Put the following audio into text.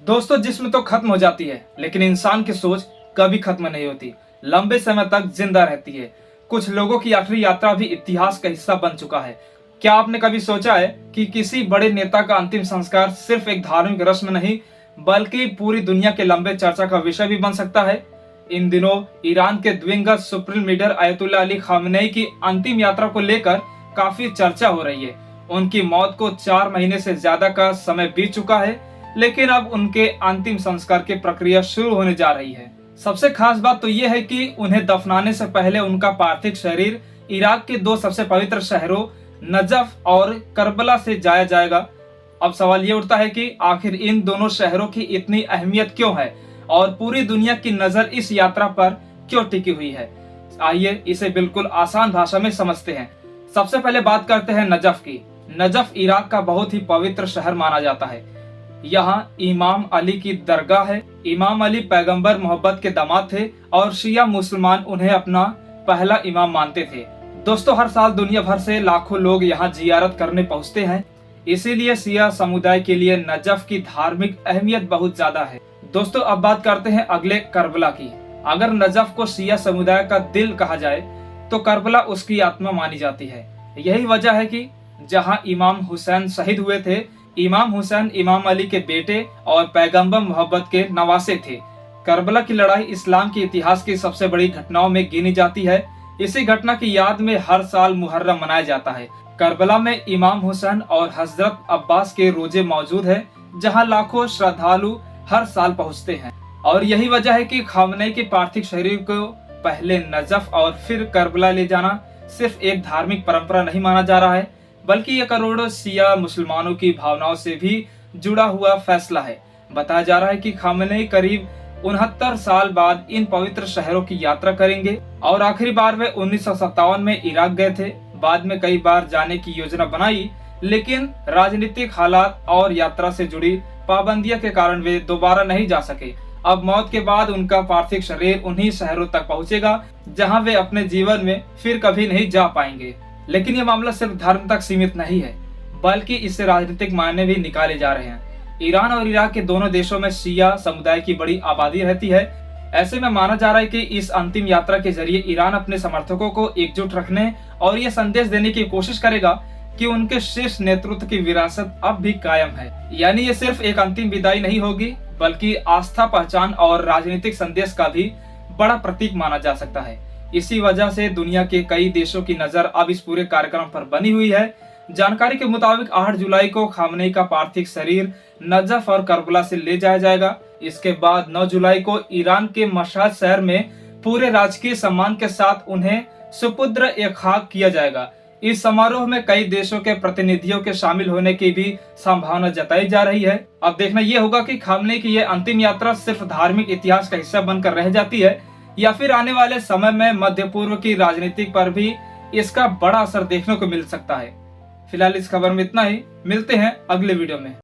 दोस्तों, जिस्म तो खत्म हो जाती है लेकिन इंसान की सोच कभी खत्म नहीं होती, लंबे समय तक जिंदा रहती है। कुछ लोगों की आखिरी यात्रा भी इतिहास का हिस्सा बन चुका है। क्या आपने कभी सोचा है कि किसी बड़े नेता का अंतिम संस्कार सिर्फ एक धार्मिक रस्म नहीं बल्कि पूरी दुनिया के लंबे चर्चा का विषय भी बन सकता है। इन दिनों ईरान के दिवंगत सुप्रीम लीडर अयतुल्ला अली खामेनेई की अंतिम यात्रा को लेकर काफी चर्चा हो रही है। उनकी मौत को 4 महीने से ज्यादा का समय बीत चुका है, लेकिन अब उनके अंतिम संस्कार की प्रक्रिया शुरू होने जा रही है। सबसे खास बात तो यह है कि उन्हें दफनाने से पहले उनका पार्थिव शरीर इराक के 2 सबसे पवित्र शहरों नजफ और करबला से जाया जाएगा। अब सवाल ये उठता है कि आखिर इन दोनों शहरों की इतनी अहमियत क्यों है और पूरी दुनिया की नजर इस यात्रा पर क्यों टिकी हुई है। आइए इसे बिल्कुल आसान भाषा में समझते हैं। सबसे पहले बात करते हैं नजफ की। नजफ इराक का बहुत ही पवित्र शहर माना जाता है। यहाँ इमाम अली की दरगाह है। इमाम अली पैगंबर मोहब्बत के दामाद थे और शिया मुसलमान उन्हें अपना पहला इमाम मानते थे। दोस्तों, हर साल दुनिया भर से लाखों लोग यहाँ जियारत करने पहुँचते हैं, इसीलिए शिया समुदाय के लिए नजफ की धार्मिक अहमियत बहुत ज्यादा है। दोस्तों, अब बात करते हैं अगले करबला की। अगर नजफ को शिया समुदाय का दिल कहा जाए तो करबला उसकी आत्मा मानी जाती है। यही वजह है कि जहाँ इमाम हुसैन शहीद हुए थे, इमाम हुसैन इमाम अली के बेटे और पैगंबर मोहब्बत के नवासे थे। करबला की लड़ाई इस्लाम के इतिहास की सबसे बड़ी घटनाओं में गिनी जाती है। इसी घटना की याद में हर साल मुहर्रम मनाया जाता है। करबला में इमाम हुसैन और हजरत अब्बास के रोजे मौजूद है, जहां लाखों श्रद्धालु हर साल पहुंचते हैं। और यही वजह है कि खामेनेई के पार्थिव शरीर को पहले नजफ और फिर करबला ले जाना सिर्फ एक धार्मिक परंपरा नहीं माना जा रहा है, बल्कि ये करोड़ों शिया मुसलमानों की भावनाओं से भी जुड़ा हुआ फैसला है। बताया जा रहा है कि खामेनेई करीब 69 साल बाद इन पवित्र शहरों की यात्रा करेंगे और आखिरी बार वे 1957 में इराक गए थे। बाद में कई बार जाने की योजना बनाई, लेकिन राजनीतिक हालात और यात्रा से जुड़ी पाबंदियों के कारण वे दोबारा नहीं जा सके। अब मौत के बाद उनका पार्थिव शरीर उन्हीं शहरों तक पहुंचेगा जहां वे अपने जीवन में फिर कभी नहीं जा पाएंगे। लेकिन ये मामला सिर्फ धर्म तक सीमित नहीं है, बल्कि इससे राजनीतिक मायने भी निकाले जा रहे हैं। ईरान और इराक के दोनों देशों में शिया समुदाय की बड़ी आबादी रहती है। ऐसे में माना जा रहा है कि इस अंतिम यात्रा के जरिए ईरान अपने समर्थकों को एकजुट रखने और ये संदेश देने की कोशिश करेगा कि उनके शीर्ष नेतृत्व की विरासत अब भी कायम है। यानी ये सिर्फ एक अंतिम विदाई नहीं होगी, बल्कि आस्था, पहचान और राजनीतिक संदेश का भी बड़ा प्रतीक माना जा सकता है। इसी वजह से दुनिया के कई देशों की नजर अब इस पूरे कार्यक्रम पर बनी हुई है। जानकारी के मुताबिक 8 जुलाई को खामेनेई का पार्थिव शरीर नजफ और करबला से ले जाया जाएगा। इसके बाद 9 जुलाई को ईरान के मशहद शहर में पूरे राजकीय सम्मान के साथ उन्हें सुपुत्र ए खाक किया जाएगा। इस समारोह में कई देशों के प्रतिनिधियों के शामिल होने की भी संभावना जताई जा रही है। अब देखना यह होगा कि खामेनेई की यह अंतिम यात्रा सिर्फ धार्मिक इतिहास का हिस्सा बनकर रह जाती है या फिर आने वाले समय में मध्य पूर्व की राजनीति पर भी इसका बड़ा असर देखने को मिल सकता है। फिलहाल इस खबर में इतना ही। मिलते हैं अगले वीडियो में।